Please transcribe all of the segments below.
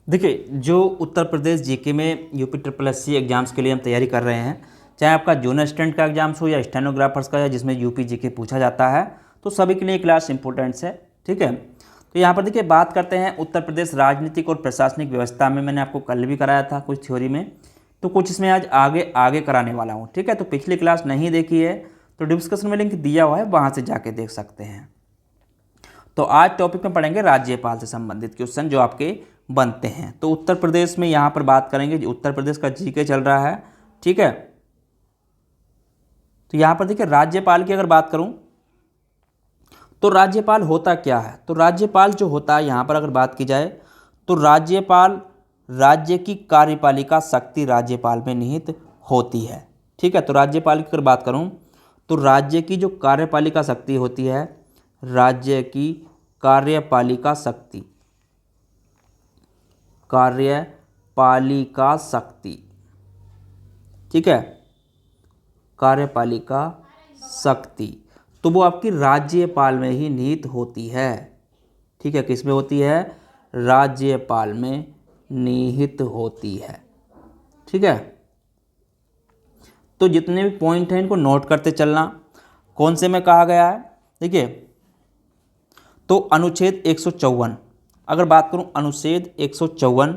देखिए, जो उत्तर प्रदेश जीके में यूपी ट्रिपल एससी एग्जाम्स के लिए हम तैयारी कर रहे हैं, चाहे आपका जूनियर असिस्टेंट का एग्जाम्स हो या स्टेनोग्राफर्स का, या जिसमें यूपी जीके पूछा जाता है, तो सभी के लिए क्लास इंपॉर्टेंट्स है। ठीक है, तो यहाँ पर देखिए बात करते हैं उत्तर प्रदेश राजनीतिक और प्रशासनिक व्यवस्था में। मैंने आपको कल भी कराया था कुछ थ्योरी में, तो कुछ इसमें आज आगे आगे कराने वाला हूँ। ठीक है, तो पिछली क्लास नहीं देखी है तो डिस्कशन में लिंक दिया हुआ है, वहाँ से जाके देख सकते हैं। तो आज टॉपिक में पढ़ेंगे राज्यपाल से संबंधित क्वेश्चन जो आपके बनते हैं। तो उत्तर प्रदेश में यहाँ पर बात करेंगे, जो उत्तर प्रदेश का जीके चल रहा है। ठीक है, तो यहाँ पर देखिए राज्यपाल की अगर बात करूँ तो राज्यपाल होता क्या है। तो राज्यपाल जो होता है, यहाँ पर अगर बात की जाए तो राज्यपाल राज्य की कार्यपालिका शक्ति राज्यपाल में निहित होती है। ठीक है, तो राज्यपाल की अगर बात करूँ तो राज्य की जो कार्यपालिका शक्ति होती है, राज्य की कार्यपालिका शक्ति, कार्यपालिका शक्ति, ठीक है, कार्यपालिका शक्ति, तो वो आपकी राज्यपाल में ही निहित होती है। ठीक है, किस में होती है? राज्यपाल में निहित होती है। ठीक है, तो जितने भी पॉइंट हैं इनको नोट करते चलना। कौन से में कहा गया है? देखिए, तो अनुच्छेद 154 अगर बात करूं, अनुच्छेद 154,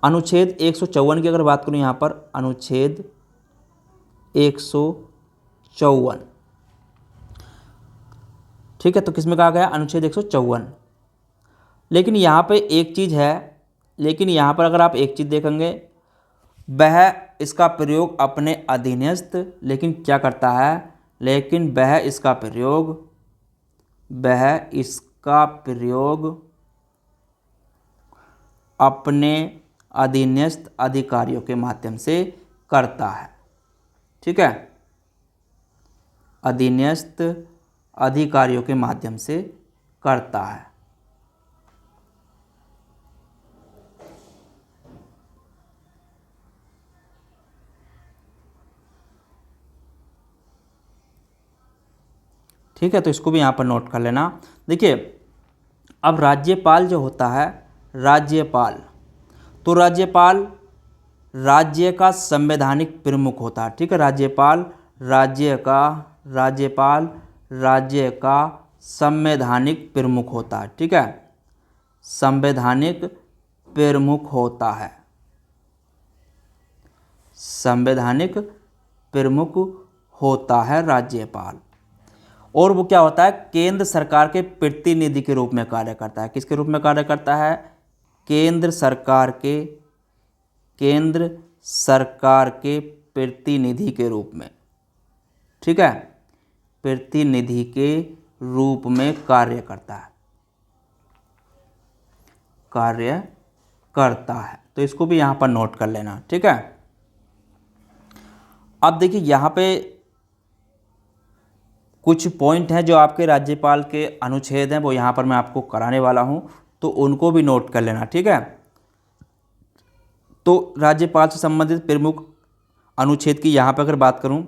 अनुच्छेद 154 की अगर बात करूं, यहाँ पर अनुच्छेद 154, ठीक है, तो किसमें कहा गया? अनुच्छेद 154। लेकिन यहाँ पे एक चीज़ है, लेकिन यहाँ पर अगर आप एक चीज़ देखेंगे, वह इसका प्रयोग अपने अधीनस्थ, लेकिन क्या करता है, लेकिन वह इसका प्रयोग अपने अधीनस्थ अधिकारियों के माध्यम से करता है। ठीक है, अधीनस्थ अधिकारियों के माध्यम से करता है। ठीक है, तो इसको भी यहाँ पर नोट कर लेना। देखिए, अब राज्यपाल जो होता है, राज्यपाल, तो राज्यपाल राज्य का संवैधानिक प्रमुख होता है। ठीक है, राज्यपाल राज्य का संवैधानिक प्रमुख होता है। ठीक है, संवैधानिक प्रमुख होता है, संवैधानिक प्रमुख होता है राज्यपाल। और वो क्या होता है? केंद्र सरकार के प्रतिनिधि के रूप में कार्य करता है। किसके रूप में कार्य करता है? केंद्र सरकार के प्रतिनिधि के रूप में। ठीक है, प्रतिनिधि के रूप में कार्य करता है। तो इसको भी यहाँ पर नोट कर लेना। ठीक है, अब देखिए यहाँ पे कुछ पॉइंट हैं जो आपके राज्यपाल के अनुच्छेद हैं, वो यहाँ पर मैं आपको कराने वाला हूँ, तो उनको भी नोट कर लेना। ठीक है, तो राज्यपाल से संबंधित प्रमुख अनुच्छेद की यहाँ पर अगर बात करूँ,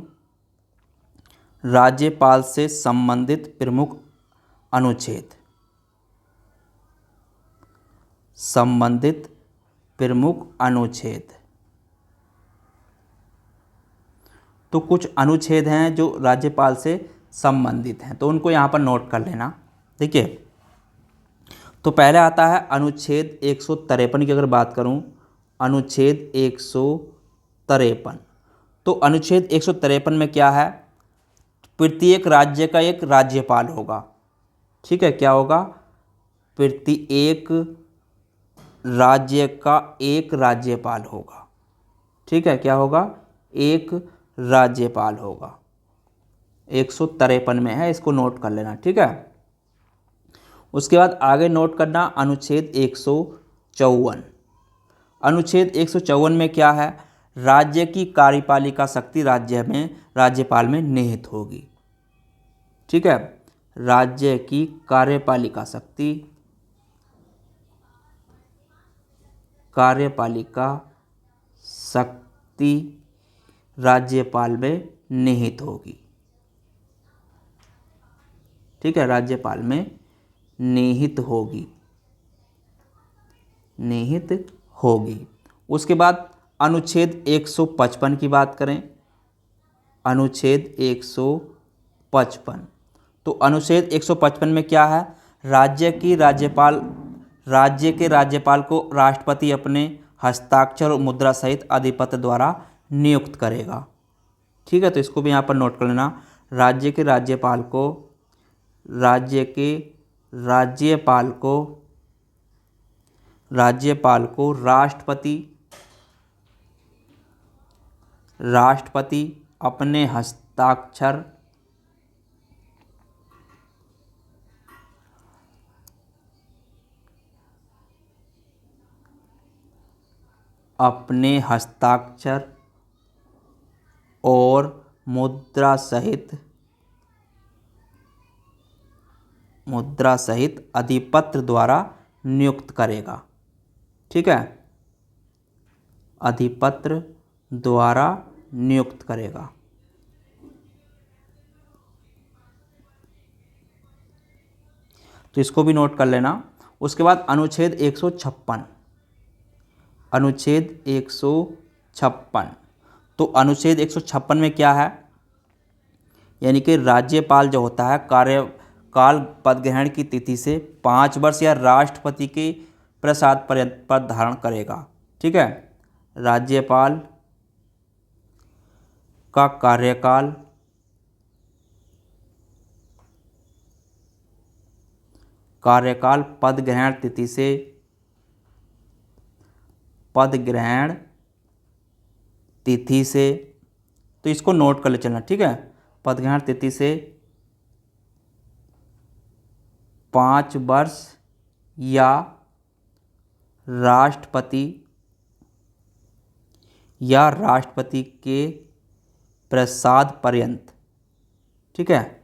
राज्यपाल से संबंधित प्रमुख अनुच्छेद, तो कुछ अनुच्छेद हैं जो राज्यपाल से संबंधित हैं, तो उनको यहाँ पर नोट कर लेना। देखिए, तो पहले आता है अनुच्छेद 153 की अगर बात करूँ, अनुच्छेद 153, तो अनुच्छेद 153 में क्या है? प्रत्येक राज्य का एक राज्यपाल होगा। ठीक है, क्या होगा? प्रत्येक राज्य का एक राज्यपाल होगा। ठीक है, क्या होगा? एक राज्यपाल होगा। 153 में है, इसको नोट कर लेना। ठीक है, उसके बाद आगे नोट करना अनुच्छेद 154। अनुच्छेद 154 में क्या है? राज्य की कार्यपालिका शक्ति राज्यपाल में निहित होगी। ठीक है, राज्य की कार्यपालिका शक्ति राज्यपाल में निहित होगी। ठीक है, राज्यपाल में निहित होगी। निहित होगी। उसके बाद अनुच्छेद 155 की बात करें, अनुच्छेद 155। तो अनुच्छेद 155 में क्या है, राज्य के राज्यपाल को राष्ट्रपति अपने हस्ताक्षर और मुद्रा सहित अधिपत्र द्वारा नियुक्त करेगा। ठीक है, तो इसको भी यहाँ पर नोट कर लेना। राज्य के राज्यपाल को राष्ट्रपति अपने हस्ताक्षर और मुद्रा सहित अधिपत्र द्वारा नियुक्त करेगा। ठीक है, अधिपत्र द्वारा नियुक्त करेगा। तो इसको भी नोट कर लेना। उसके बाद अनुच्छेद 156, अनुच्छेद 156। तो अनुच्छेद 156 में क्या है, यानी कि राज्यपाल जो होता है कार्यकाल पद ग्रहण की तिथि से 5 वर्ष या राष्ट्रपति के प्रसाद पर्यंत पद धारण करेगा। ठीक है, राज्यपाल का कार्यकाल पद ग्रहण तिथि से, तो इसको नोट कर ले चलना। ठीक है, पद ग्रहण तिथि से 5 वर्ष या राष्ट्रपति के प्रसाद पर्यंत। ठीक है,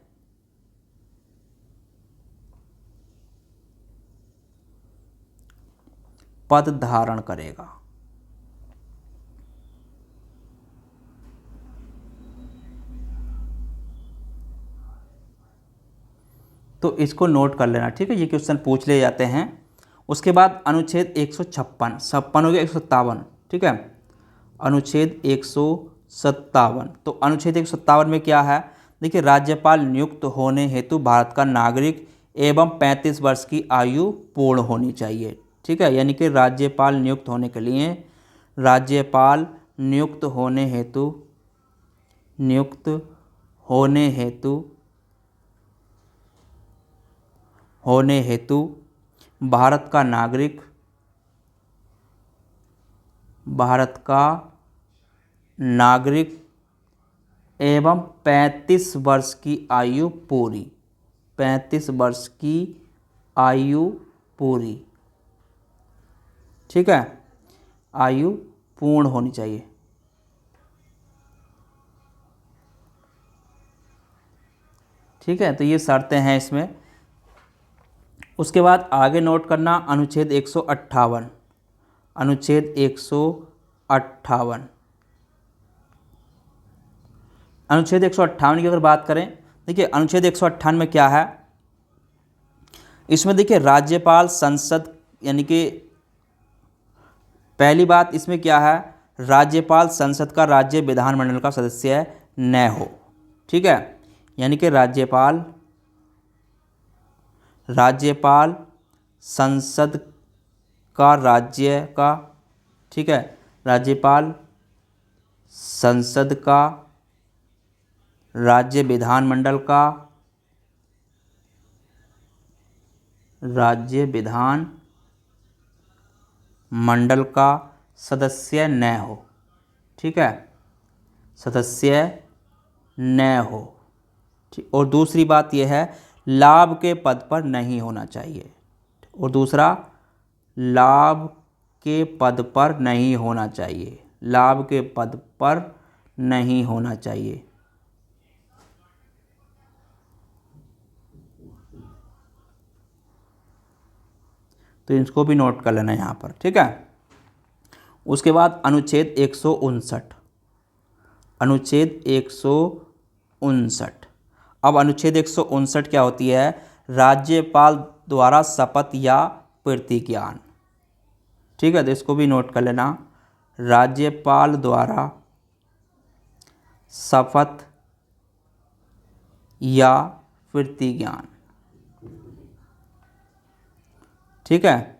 पद धारण करेगा। तो इसको नोट कर लेना। ठीक है, ये क्वेश्चन पूछ ले जाते हैं। उसके बाद अनुच्छेद 156 हो गया, 157। ठीक है, अनुच्छेद 157। तो अनुच्छेद 157 में क्या है, देखिए, राज्यपाल नियुक्त होने हेतु भारत का नागरिक एवं 35 वर्ष की आयु पूर्ण होनी चाहिए। ठीक है, यानी कि राज्यपाल नियुक्त होने के लिए, राज्यपाल नियुक्त होने हेतु भारत का नागरिक एवं 35 वर्ष की आयु पूरी, 35 वर्ष की आयु पूरी। ठीक है, आयु पूर्ण होनी चाहिए। ठीक है, तो ये शर्तें हैं इसमें। उसके बाद आगे नोट करना अनुच्छेद 158, अनुच्छेद 158। अनुच्छेद 158 की अगर बात करें, देखिए, अनुच्छेद 158 में क्या है, इसमें देखिए राज्यपाल संसद, यानी कि पहली बात इसमें क्या है, राज्यपाल संसद का राज्य विधानमंडल का सदस्य न हो। ठीक है, यानी कि राज्यपाल संसद का राज्य का, ठीक है, राज्यपाल संसद का राज्य विधानमंडल का सदस्य न हो। ठीक है, सदस्य न हो। ठीक, और दूसरी बात यह है, लाभ के पद पर नहीं होना चाहिए। और दूसरा, लाभ के पद पर नहीं होना चाहिए, लाभ के पद पर नहीं होना चाहिए। तो इसको भी नोट कर लेना यहाँ पर। ठीक है, उसके बाद अनुच्छेद 159, अनुच्छेद 159। अब अनुच्छेद 159 क्या होती है, राज्यपाल द्वारा शपथ या प्रतिज्ञान। ठीक है, तो इसको भी नोट कर लेना। राज्यपाल द्वारा शपथ या प्रतिज्ञान। ठीक है,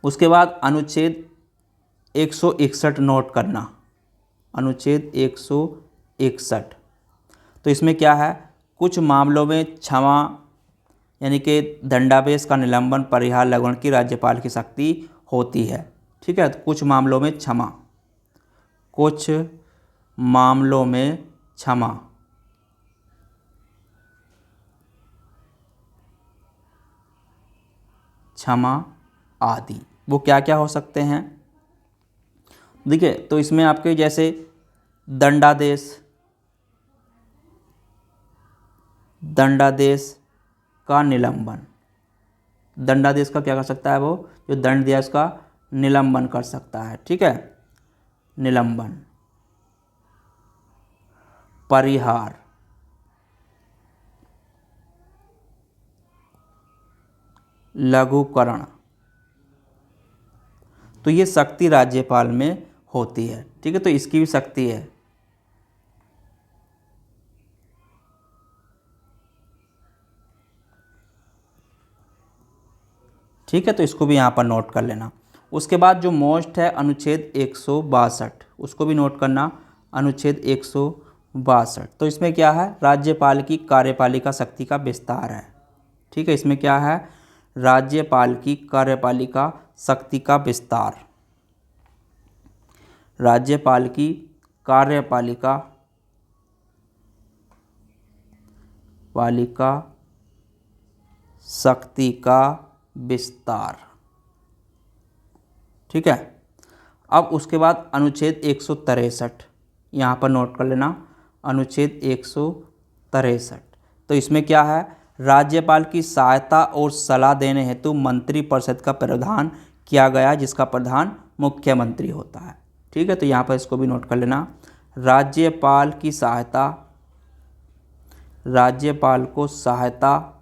उसके बाद अनुच्छेद 161 नोट करना। अनुच्छेद 161, तो इसमें क्या है, कुछ मामलों में क्षमा यानी कि दंडावेश का निलंबन, परिहार, लघुकरण की राज्यपाल की शक्ति होती है। ठीक है, तो कुछ मामलों में क्षमा, कुछ मामलों में क्षमा, क्षमा आदि वो क्या क्या हो सकते हैं। देखिए, तो इसमें आपके जैसे दंडादेश, दंडादेश का निलंबन, दंडादेश का क्या कर सकता है, वो जो दंड दिया उसका निलंबन कर सकता है। ठीक है, निलंबन। परिहार, लघुकरण, तो ये शक्ति राज्यपाल में होती है। ठीक है, तो इसकी भी शक्ति है। ठीक है, तो इसको भी यहाँ पर नोट कर लेना। उसके बाद जो मोस्ट है अनुच्छेद 162, उसको भी नोट करना। अनुच्छेद 162, तो इसमें क्या है, राज्यपाल की कार्यपालिका शक्ति का विस्तार है। ठीक है, इसमें क्या है, राज्यपाल की कार्यपालिका शक्ति का विस्तार, राज्यपाल की कार्यपालिका शक्ति का विस्तार। ठीक है, अब उसके बाद अनुच्छेद 163 यहाँ पर नोट कर लेना। अनुच्छेद 163, तो इसमें क्या है, राज्यपाल की सहायता और सलाह देने हेतु मंत्रिपरिषद का प्रावधान किया गया, जिसका प्रधान मुख्यमंत्री होता है। ठीक है, तो यहाँ पर इसको भी नोट कर लेना। राज्यपाल की सहायता, राज्यपाल को सहायता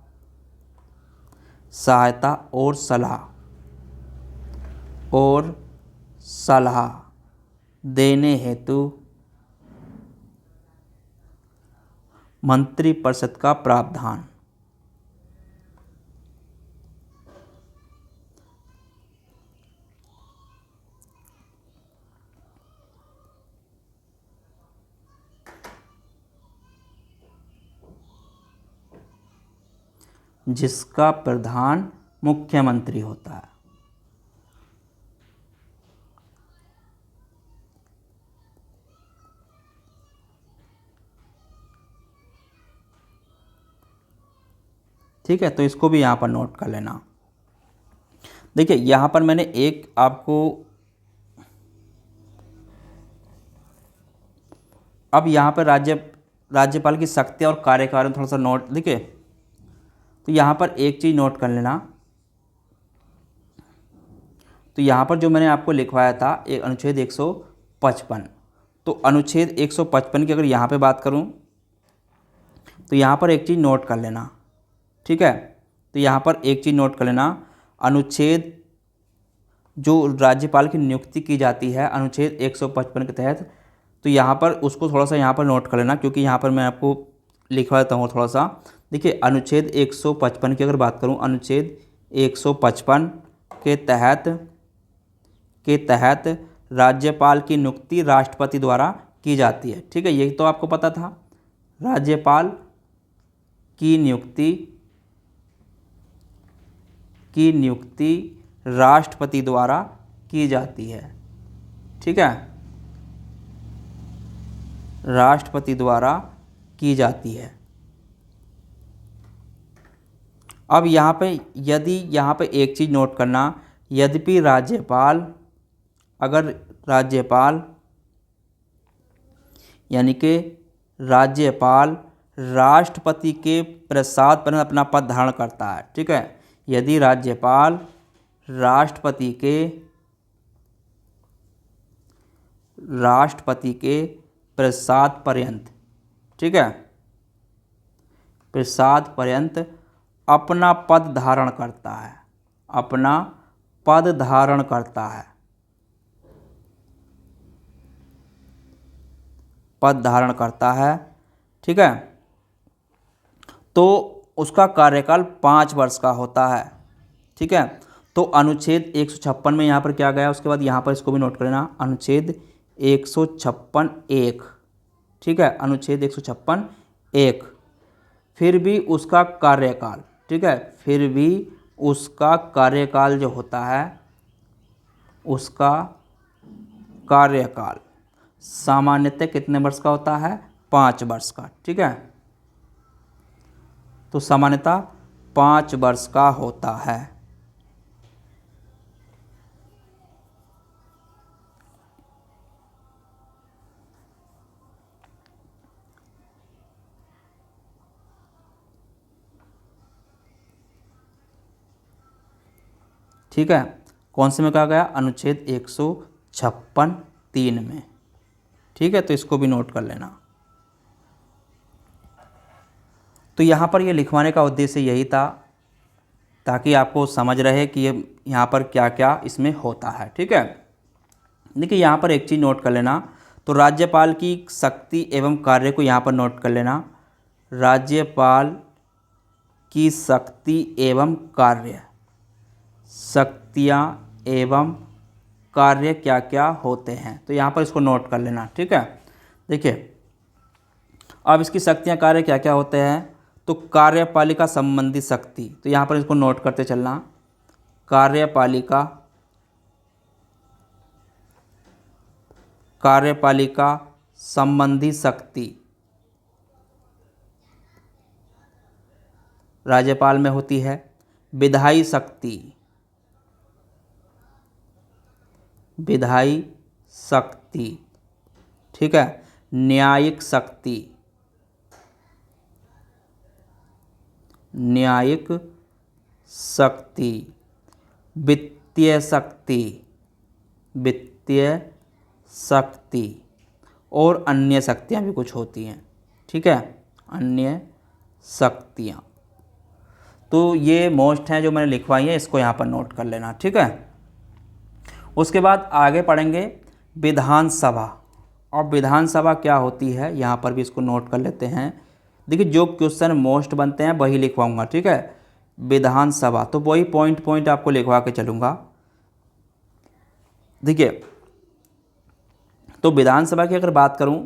और सलाह देने हेतु मंत्रिपरिषद का प्रावधान। जिसका प्रधान मुख्यमंत्री होता है। ठीक है, तो इसको भी यहाँ पर नोट कर लेना। देखिए, यहाँ पर मैंने एक आपको, अब यहाँ पर राज्यपाल की शक्ति और कार्यकाल में थोड़ा सा नोट। देखिए, तो यहाँ पर एक चीज़ नोट कर लेना। तो यहाँ पर जो मैंने आपको लिखवाया था एक अनुच्छेद 155, तो अनुच्छेद 155 की अगर यहाँ पे बात करूँ तो यहाँ पर एक चीज़ नोट कर लेना। ठीक है, तो यहाँ पर एक चीज़ नोट कर लेना। अनुच्छेद जो राज्यपाल की नियुक्ति की जाती है अनुच्छेद 155 के तहत, तो यहाँ पर उसको थोड़ा सा यहाँ पर नोट कर लेना, क्योंकि यहाँ पर मैं आपको लिखवा देता हूँ थोड़ा सा। देखिए, अनुच्छेद 155 की अगर बात करूँ, अनुच्छेद 155 के तहत राज्यपाल की नियुक्ति राष्ट्रपति द्वारा की जाती है। ठीक है, यही तो आपको पता था, राज्यपाल की नियुक्ति राष्ट्रपति द्वारा की जाती है। ठीक है, राष्ट्रपति द्वारा की जाती है। अब यहाँ पे यहाँ पे एक चीज़ नोट करना, यद्यपि राज्यपाल यानी कि राज्यपाल राष्ट्रपति के प्रसाद पर अपना पद धारण करता है। ठीक है, यदि राज्यपाल राष्ट्रपति के प्रसाद पर्यंत, ठीक है, प्रसाद पर्यंत अपना पद धारण करता है, अपना पद धारण करता है, पद धारण करता है, ठीक है, तो उसका कार्यकाल 5 वर्ष का होता है, ठीक है। तो अनुच्छेद 156 में यहाँ पर क्या गया, उसके बाद यहाँ पर इसको भी नोट कर लेना, अनुच्छेद 156(1), ठीक है, अनुच्छेद 156(1), फिर भी उसका कार्यकाल, ठीक है, फिर भी उसका कार्यकाल जो होता है, उसका कार्यकाल सामान्यतः कितने वर्ष का होता है, 5 वर्ष का, ठीक है। तो सामान्यतः 5 वर्ष का होता है। ठीक है, कौन से में कहा गया, अनुच्छेद 156(3) में, ठीक है। तो इसको भी नोट कर लेना। तो यहाँ पर ये लिखवाने का उद्देश्य यही था ताकि आपको समझ रहे कि ये यहाँ पर क्या क्या इसमें होता है, ठीक है। देखिए यहाँ पर एक चीज़ नोट कर लेना, तो राज्यपाल की शक्ति एवं कार्य को यहाँ पर नोट कर लेना, राज्यपाल की शक्ति एवं कार्य, शक्तियाँ एवं कार्य क्या क्या होते हैं, तो यहाँ पर इसको नोट कर लेना, ठीक है। देखिए अब इसकी शक्तियाँ कार्य क्या क्या होते हैं, तो कार्यपालिका संबंधी शक्ति, तो यहाँ पर इसको नोट करते चलना, कार्यपालिका, कार्यपालिका संबंधी शक्ति राज्यपाल में होती है। विधायी शक्ति, विधायी शक्ति, ठीक है। न्यायिक शक्ति, न्यायिक शक्ति, वित्तीय शक्ति, वित्तीय शक्ति, और अन्य शक्तियाँ भी कुछ होती हैं, ठीक है, अन्य शक्तियाँ। तो ये मोस्ट हैं जो मैंने लिखवाई है, इसको यहाँ पर नोट कर लेना, ठीक है। उसके बाद आगे पढ़ेंगे विधानसभा, और विधानसभा क्या होती है यहाँ पर भी इसको नोट कर लेते हैं। देखिए जो क्वेश्चन मोस्ट बनते हैं वही लिखवाऊंगा, ठीक है। विधानसभा तो वही पॉइंट पॉइंट आपको लिखवा के चलूँगा। देखिए तो विधानसभा की अगर बात करूं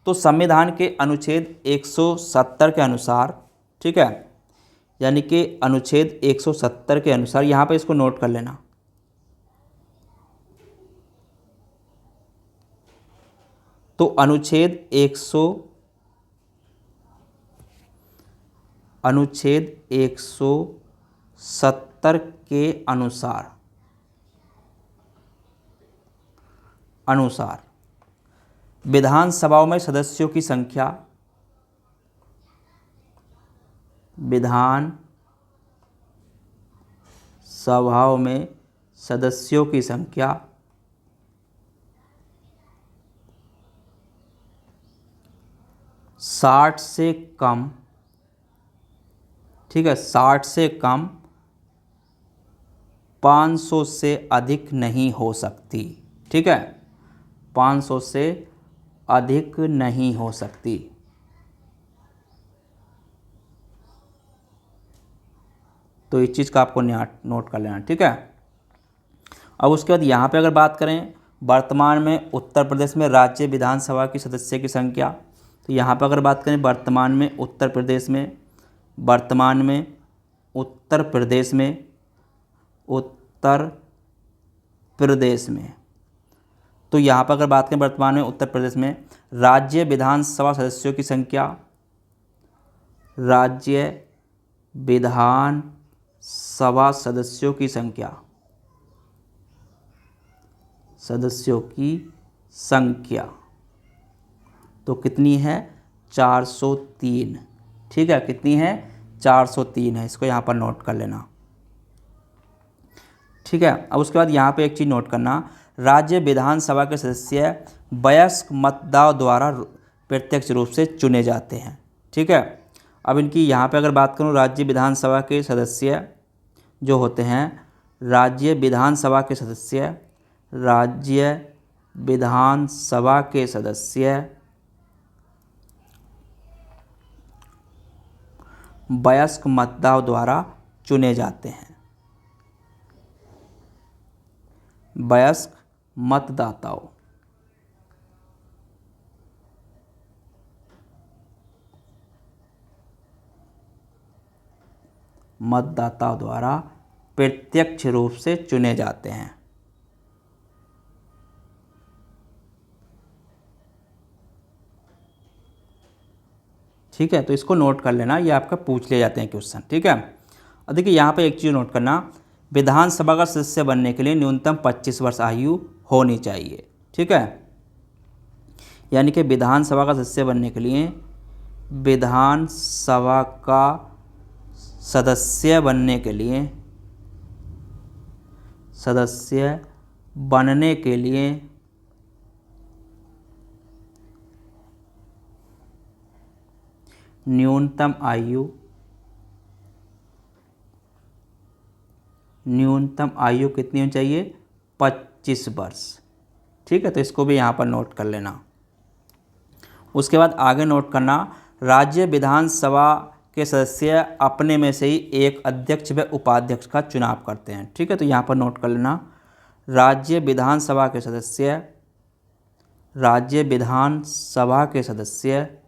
तो संविधान के अनुच्छेद 170 के अनुसार, ठीक है, यानी कि अनुच्छेद 170 के अनुसार, यहाँ पे इसको नोट कर लेना, तो अनुच्छेद 170 के अनुसार विधानसभाओं में सदस्यों की संख्या, विधान सभाओं में सदस्यों की संख्या 60 से कम, ठीक है, 60 से कम 500 से अधिक नहीं हो सकती, ठीक है, 500 से अधिक नहीं हो सकती। तो इस चीज़ का आपको नोट कर लेना, ठीक है। अब उसके बाद यहाँ पे अगर बात करें वर्तमान में उत्तर प्रदेश में राज्य विधानसभा की सदस्य की संख्या, तो यहाँ पर अगर बात करें वर्तमान में उत्तर प्रदेश में, वर्तमान में उत्तर प्रदेश में, उत्तर प्रदेश में, तो यहाँ पर अगर बात करें वर्तमान में उत्तर प्रदेश में राज्य विधानसभा सदस्यों की संख्या, राज्य विधानसभा सदस्यों की संख्या, सदस्यों की संख्या तो कितनी है, 403, ठीक है, कितनी है, 403 है। इसको यहाँ पर नोट कर लेना, ठीक है। अब उसके बाद यहाँ पे एक चीज़ नोट करना, राज्य विधानसभा के सदस्य वयस्क मतदान द्वारा प्रत्यक्ष रूप से चुने जाते हैं, ठीक है। अब इनकी यहाँ पे अगर बात करूँ, राज्य विधानसभा के सदस्य जो होते हैं राज्य विधानसभा के सदस्य, राज्य विधानसभा के सदस्य वयस्क मतदाताओं द्वारा चुने जाते हैं। वयस्क मतदाताओं द्वारा प्रत्यक्ष रूप से चुने जाते हैं। ठीक है, तो इसको नोट कर लेना, ये आपका पूछ ले जाते हैं क्वेश्चन। ठीक है, और देखिए यहाँ पे एक चीज़ नोट करना, विधानसभा का सदस्य बनने के लिए न्यूनतम 25 वर्ष आयु होनी चाहिए। ठीक है, यानी कि विधानसभा का सदस्य बनने के लिए, विधानसभा का सदस्य बनने के लिए, सदस्य बनने के लिए न्यूनतम आयु कितनी होनी चाहिए? 25 वर्ष। ठीक है, तो इसको भी यहाँ पर नोट कर लेना। उसके बाद आगे नोट करना, राज्य विधानसभा के सदस्य अपने में से ही एक अध्यक्ष व उपाध्यक्ष का चुनाव करते हैं। ठीक है, तो यहाँ पर नोट कर लेना, राज्य विधानसभा के सदस्य, राज्य विधानसभा के सदस्य,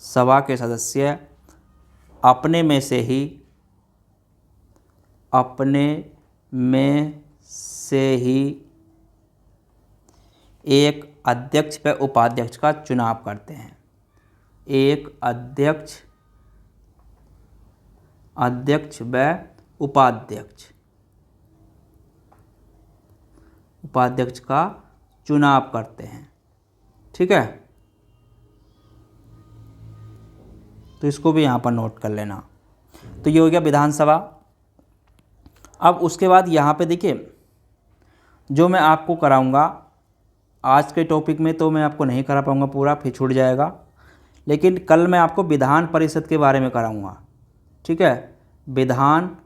सभा के सदस्य अपने में से ही एक अध्यक्ष व उपाध्यक्ष का चुनाव करते हैं। एक अध्यक्ष व उपाध्यक्ष का चुनाव करते हैं। ठीक है, तो इसको भी यहाँ पर नोट कर लेना। तो ये हो गया विधानसभा। अब उसके बाद यहाँ पे देखिए, जो मैं आपको कराऊंगा आज के टॉपिक में, तो मैं आपको नहीं करा पाऊंगा पूरा, फिर छूट जाएगा, लेकिन कल मैं आपको विधान परिषद के बारे में कराऊंगा। ठीक है, विधान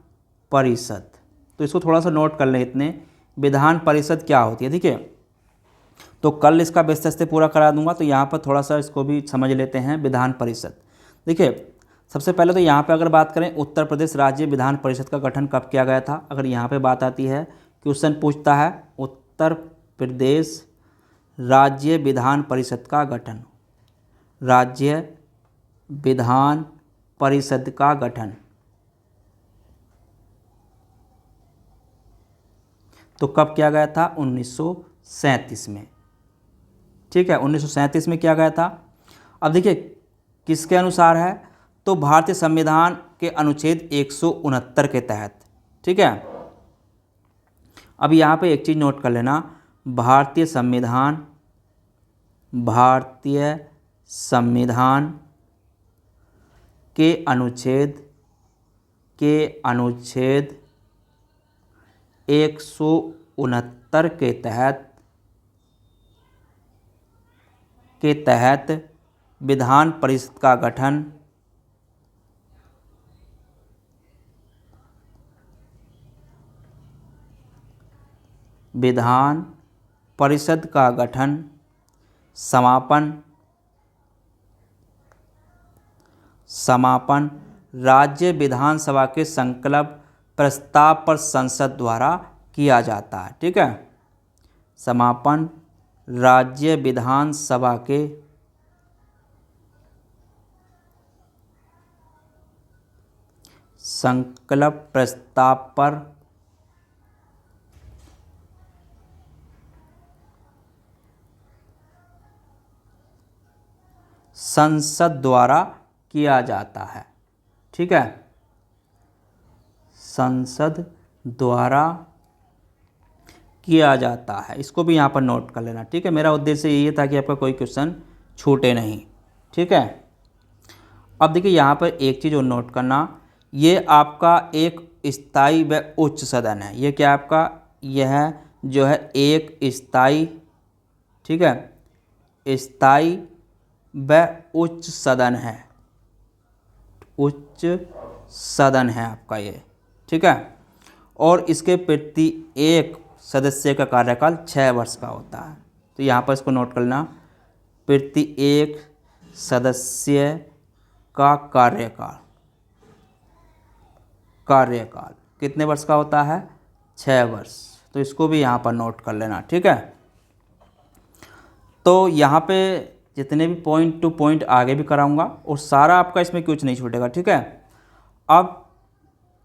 परिषद, तो इसको थोड़ा सा नोट कर लें इतने, विधान परिषद क्या होती है। ठीक है, तो कल इसका विस्तार से पूरा करा दूंगा, तो यहाँ पर थोड़ा सा इसको भी समझ लेते हैं। विधान परिषद, देखिए सबसे पहले तो यहाँ पे अगर बात करें, उत्तर प्रदेश राज्य विधान परिषद का गठन कब किया गया था। अगर यहाँ पे बात आती है, क्वेश्चन पूछता है उत्तर प्रदेश राज्य विधान परिषद का गठन, राज्य विधान परिषद का गठन, तो कब किया गया था? 1937 में। ठीक है, 1937 में किया गया था। अब देखिए किसके अनुसार है, तो भारतीय संविधान के अनुच्छेद 169 के तहत। ठीक है, अब यहाँ पे एक चीज़ नोट कर लेना, भारतीय संविधान के अनुच्छेद 169 के तहत विधान परिषद का गठन समापन राज्य विधानसभा के संकल्प प्रस्ताव पर संसद द्वारा किया जाता है। ठीक है, समापन राज्य विधानसभा के संकल्प प्रस्ताव पर संसद द्वारा किया जाता है। ठीक है, संसद द्वारा किया जाता है, इसको भी यहाँ पर नोट कर लेना। ठीक है, मेरा उद्देश्य यही था कि आपका कोई क्वेश्चन छूटे नहीं। ठीक है, अब देखिए यहाँ पर एक चीज़ और नोट करना, ये आपका एक स्थायी व उच्च सदन है। ये क्या आपका, यह जो है एक स्थायी, ठीक है, स्थायी व उच्च सदन है, उच्च सदन है आपका ये। ठीक है। और इसके प्रति एक सदस्य का कार्यकाल 6 वर्ष का होता है। तो यहाँ पर इसको नोट कर लेना, प्रति एक सदस्य का कार्यकाल कितने वर्ष का होता है? 6 वर्ष। तो इसको भी यहाँ पर नोट कर लेना, ठीक है। तो यहाँ पे जितने भी पॉइंट टू पॉइंट आगे भी कराऊंगा और सारा आपका इसमें कुछ नहीं छूटेगा, ठीक है। अब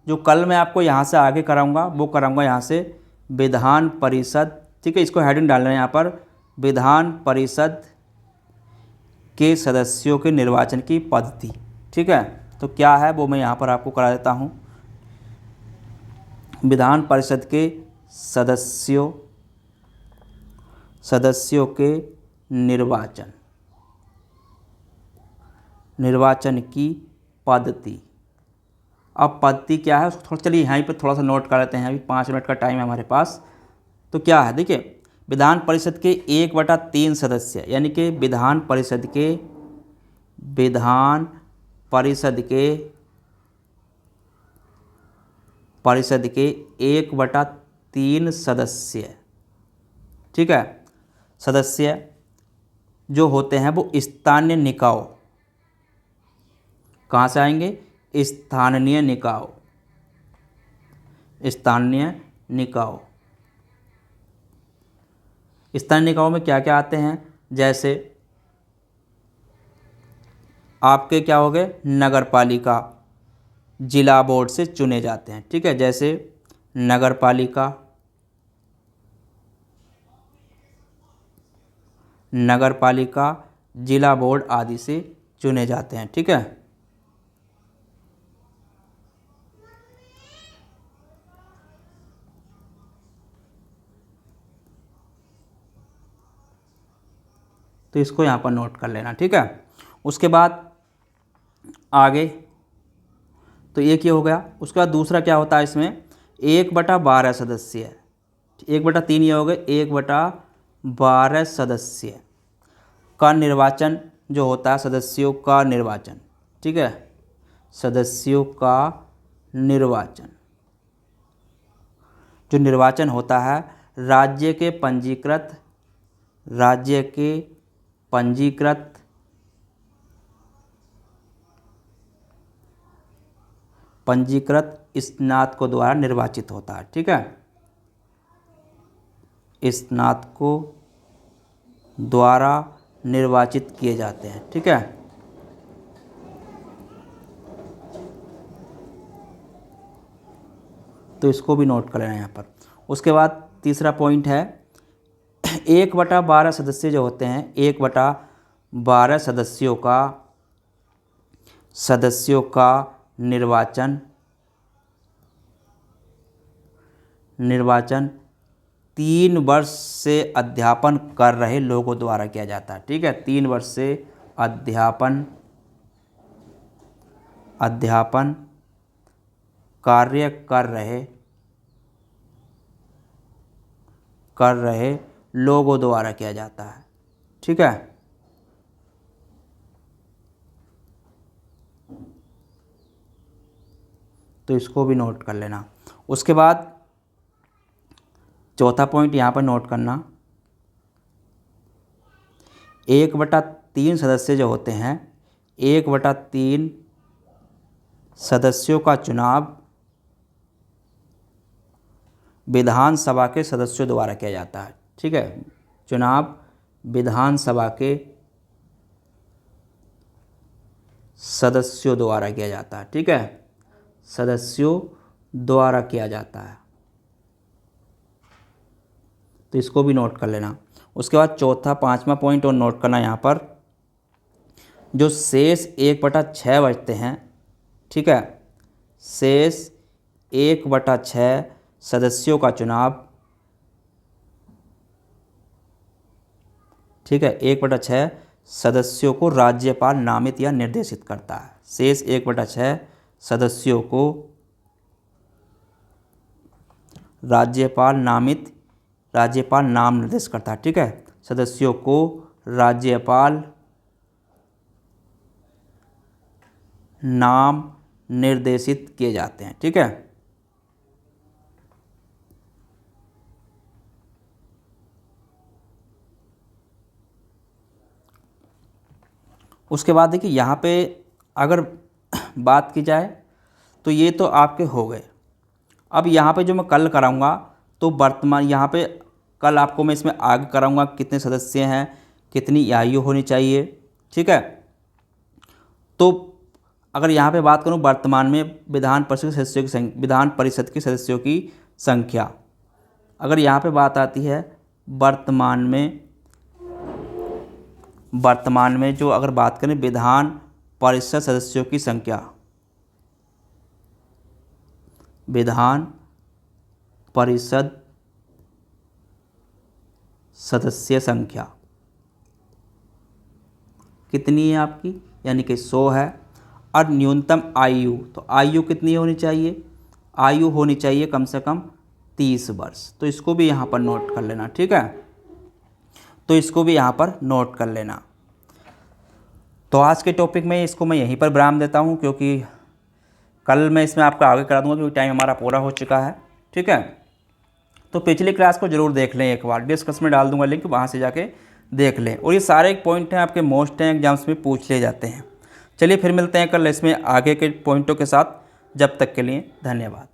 जो कल मैं आपको यहाँ से आगे कराऊंगा वो कराऊंगा यहाँ से विधान परिषद, ठीक है। इसको हेडिंग डालना है यहाँ पर, विधान परिषद के सदस्यों के निर्वाचन की पद्धति, ठीक है। तो क्या है वो मैं यहाँ पर आपको करा देता हूँ। विधान परिषद के सदस्यों के निर्वाचन की पद्धति। अब पद्धति क्या है उसको चलिए यहीं पर थोड़ा सा नोट कर लेते हैं, अभी 5 मिनट का टाइम है हमारे पास। तो क्या है देखिए, विधान परिषद के 1/3 सदस्य, यानी कि विधान परिषद के 1/3 सदस्य, ठीक है, सदस्य जो होते हैं वो स्थानीय निकायों, कहाँ से आएंगे? स्थानीय निकायों में क्या क्या आते हैं? जैसे आपके क्या हो गए? नगर पालिका जिला बोर्ड से चुने जाते हैं, ठीक है। जैसे नगर पालिका जिला बोर्ड आदि से चुने जाते हैं, ठीक है। तो इसको यहाँ पर नोट कर लेना, ठीक है। उसके बाद आगे तो ये क्या हो गया। उसके बाद दूसरा क्या होता है इसमें? 1/12 सदस्य, 1/3 ये हो गए, 1/12 सदस्य का निर्वाचन जो होता है, सदस्यों का निर्वाचन, ठीक है, सदस्यों का निर्वाचन। जो निर्वाचन होता है राज्य के पंजीकृत स्नातकों द्वारा निर्वाचित होता है, ठीक है। स्नातकों द्वारा निर्वाचित किए जाते हैं, ठीक है। तो इसको भी नोट कर लेना यहाँ पर। उसके बाद तीसरा पॉइंट है 1/12 सदस्य जो होते हैं, 1/12 सदस्यों का निर्वाचन 3 वर्ष से अध्यापन कर रहे लोगों द्वारा किया जाता है, ठीक है। 3 वर्ष से अध्यापन कार्य कर रहे लोगों द्वारा किया जाता है, ठीक है। तो इसको भी नोट कर लेना। उसके बाद चौथा पॉइंट यहाँ पर नोट करना, 1/3 सदस्य जो होते हैं, 1/3 सदस्यों का चुनाव विधानसभा के सदस्यों द्वारा किया जाता है, ठीक है। चुनाव विधानसभा के सदस्यों द्वारा किया जाता है, ठीक है, सदस्यों द्वारा किया जाता है। तो इसको भी नोट कर लेना। उसके बाद चौथा 5वां पॉइंट और नोट करना यहाँ पर, जो शेष 1/6 बचते हैं, ठीक है, शेष 1/6 सदस्यों का चुनाव, ठीक है, 1/6 सदस्यों को राज्यपाल नामित या निर्देशित करता है। शेष 1/6 सदस्यों को राज्यपाल नाम निर्देश करता है, ठीक है। सदस्यों को राज्यपाल नाम निर्देशित किए जाते हैं, ठीक है। उसके बाद देखिए यहाँ पे अगर बात की जाए तो ये तो आपके हो गए। अब यहाँ पे जो मैं कल कराऊंगा तो वर्तमान यहाँ पे कल आपको मैं इसमें आगे कराऊंगा कितने सदस्य हैं, कितनी आयु होनी चाहिए, ठीक है। तो अगर यहाँ पे बात करूँ वर्तमान में विधान परिषद के सदस्यों की संख्या, अगर यहाँ पे बात आती है वर्तमान में जो अगर बात करें विधान परिषद सदस्यों की संख्या, विधान परिषद सदस्य संख्या कितनी है आपकी, यानी कि 100 है। और न्यूनतम आयु, तो आयु कितनी होनी चाहिए, आयु होनी चाहिए कम से कम 30 वर्ष। तो इसको भी यहाँ पर नोट कर लेना, ठीक है। तो इसको भी यहाँ पर नोट कर लेना। तो आज के टॉपिक में इसको मैं यहीं पर विराम देता हूँ, क्योंकि कल मैं इसमें आपको आगे करा दूँगा, क्योंकि टाइम हमारा पूरा हो चुका है, ठीक है। तो पिछली क्लास को ज़रूर देख लें, एक बार डिस्कस में डाल दूँगा लिंक, वहाँ से जाके देख लें। और ये सारे पॉइंट हैं आपके मोस्ट हैं, एग्जाम्स में पूछ लिए जाते हैं। चलिए फिर मिलते हैं कल इसमें आगे के पॉइंटों के साथ। जब तक के लिए धन्यवाद।